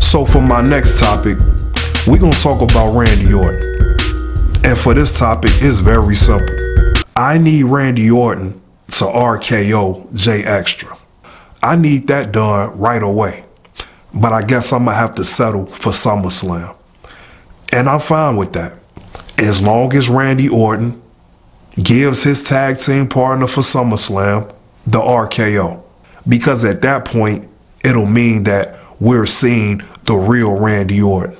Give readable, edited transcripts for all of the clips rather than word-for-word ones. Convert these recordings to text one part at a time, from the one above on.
So for my next topic, we're going to talk about Randy Orton. And for this topic, it's very simple. I need Randy Orton to RKO J Extra. I need that done right away. But I guess I'm going to have to settle for Summerslam. And I'm fine with that. As long as Randy Orton gives his tag team partner for SummerSlam the RKO. Because at that point, it'll mean that we're seeing the real Randy Orton.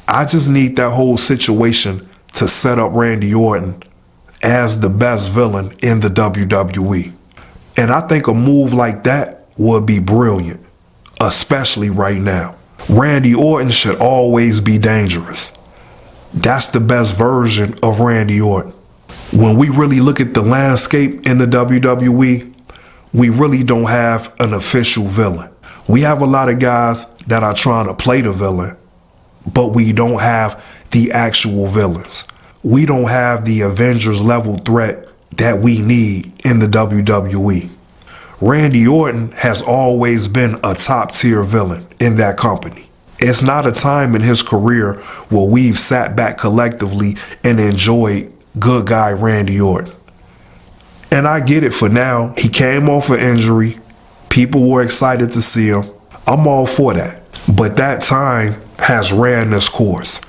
I just need that whole situation to set up Randy Orton as the best villain in the WWE. And I think a move like that would be brilliant, especially right now. Randy Orton should always be dangerous. That's the best version of Randy Orton. When we really look at the landscape in the WWE, we really don't have an official villain. We have a lot of guys that are trying to play the villain, but we don't have the actual villains. We don't have the Avengers level threat that we need in the WWE. Randy Orton has always been a top tier villain in that company. It's not a time in his career where we've sat back collectively and enjoyed good guy Randy Orton. And I get it for now. He came off an injury. People were excited to see him. I'm all for that. But that time has ran its course.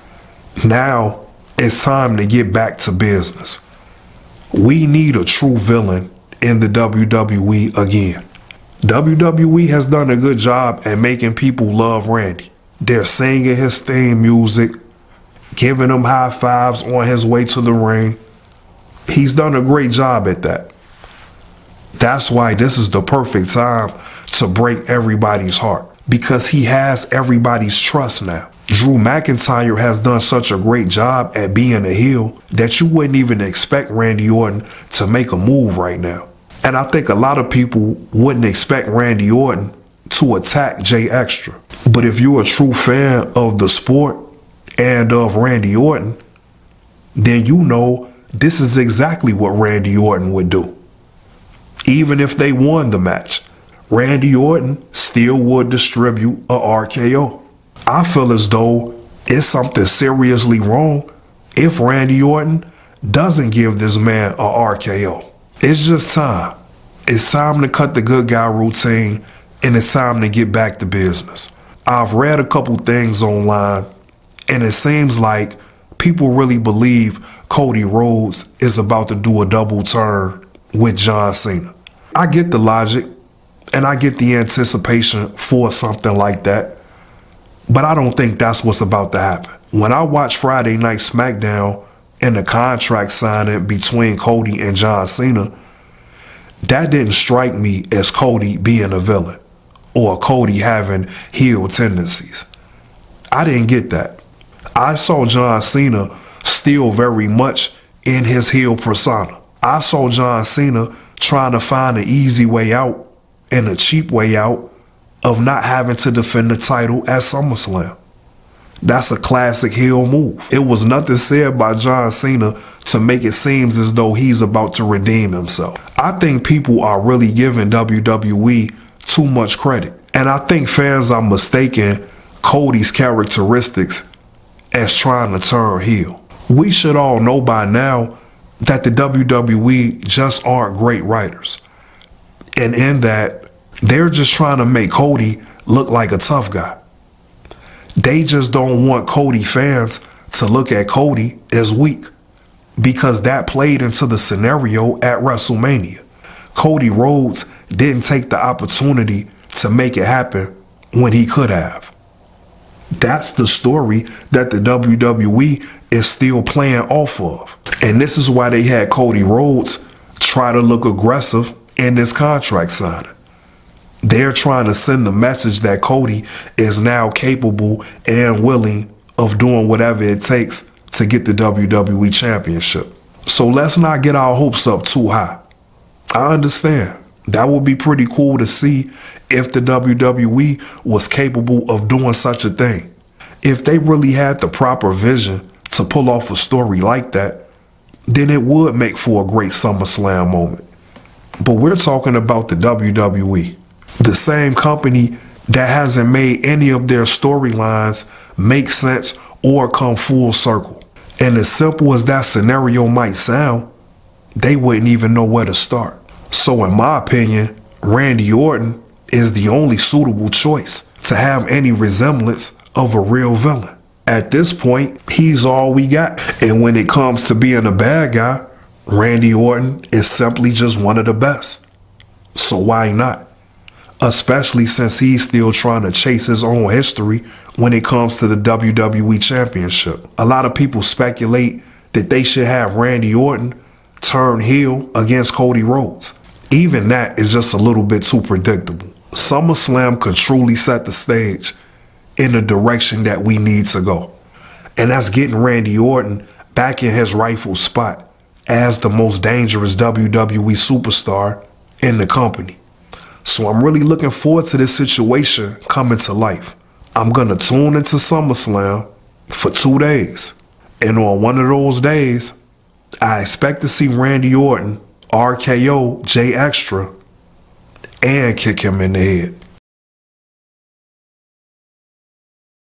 Now it's time to get back to business. We need a true villain in the WWE again. WWE has done a good job at making people love Randy. They're singing his theme music, giving him high fives on his way to the ring. He's done a great job at that. That's why this is the perfect time to break everybody's heart, because he has everybody's trust now. Drew McIntyre has done such a great job at being a heel that you wouldn't even expect Randy Orton to make a move right now. And I think a lot of people wouldn't expect Randy Orton to attack J Extra. But if you're a true fan of the sport and of Randy Orton, then you know this is exactly what Randy Orton would do. Even if they won the match, Randy Orton still would distribute a RKO. I feel as though it's something seriously wrong if Randy Orton doesn't give this man a RKO. It's just time. It's time to cut the good guy routine, and it's time to get back to business. I've read a couple things online, and it seems like people really believe Cody Rhodes is about to do a double turn with John Cena. I get the logic, and I get the anticipation for something like that, but I don't think that's what's about to happen. When I watched Friday Night SmackDown and the contract signing between Cody and John Cena, that didn't strike me as Cody being a villain or Cody having heel tendencies. I didn't get that. I saw John Cena still very much in his heel persona. I saw John Cena trying to find an easy way out and a cheap way out of not having to defend the title at SummerSlam. That's a classic heel move. It was nothing said by John Cena to make it seem as though he's about to redeem himself. I think people are really giving WWE too much credit. And I think fans are mistaking Cody's characteristics as trying to turn heel. We should all know by now that the WWE just aren't great writers. And in that, they're just trying to make Cody look like a tough guy. They just don't want Cody fans to look at Cody as weak, because that played into the scenario at WrestleMania. Cody Rhodes didn't take the opportunity to make it happen when he could have. That's the story that the WWE is still playing off of. And this is why they had Cody Rhodes try to look aggressive in this contract signing. They're trying to send the message that Cody is now capable and willing of doing whatever it takes to get the WWE Championship. So let's not get our hopes up too high. I understand. That would be pretty cool to see if the WWE was capable of doing such a thing. If they really had the proper vision to pull off a story like that, then it would make for a great SummerSlam moment. But we're talking about the WWE, the same company that hasn't made any of their storylines make sense or come full circle. And as simple as that scenario might sound, they wouldn't even know where to start. So in my opinion, Randy Orton is the only suitable choice to have any resemblance of a real villain. At this point, he's all we got. And when it comes to being a bad guy, Randy Orton is simply just one of the best. So why not? Especially since he's still trying to chase his own history when it comes to the WWE Championship. A lot of people speculate that they should have Randy Orton turn heel against Cody Rhodes. Even that is just a little bit too predictable. Summerslam could truly set the stage in the direction that we need to go. And that's getting Randy Orton back in his rightful spot as the most dangerous WWE superstar in the company. So I'm really looking forward to this situation coming to life. I'm going to tune into SummerSlam for 2 days. And on one of those days, I expect to see Randy Orton RKO Jay Extra and kick him in the head.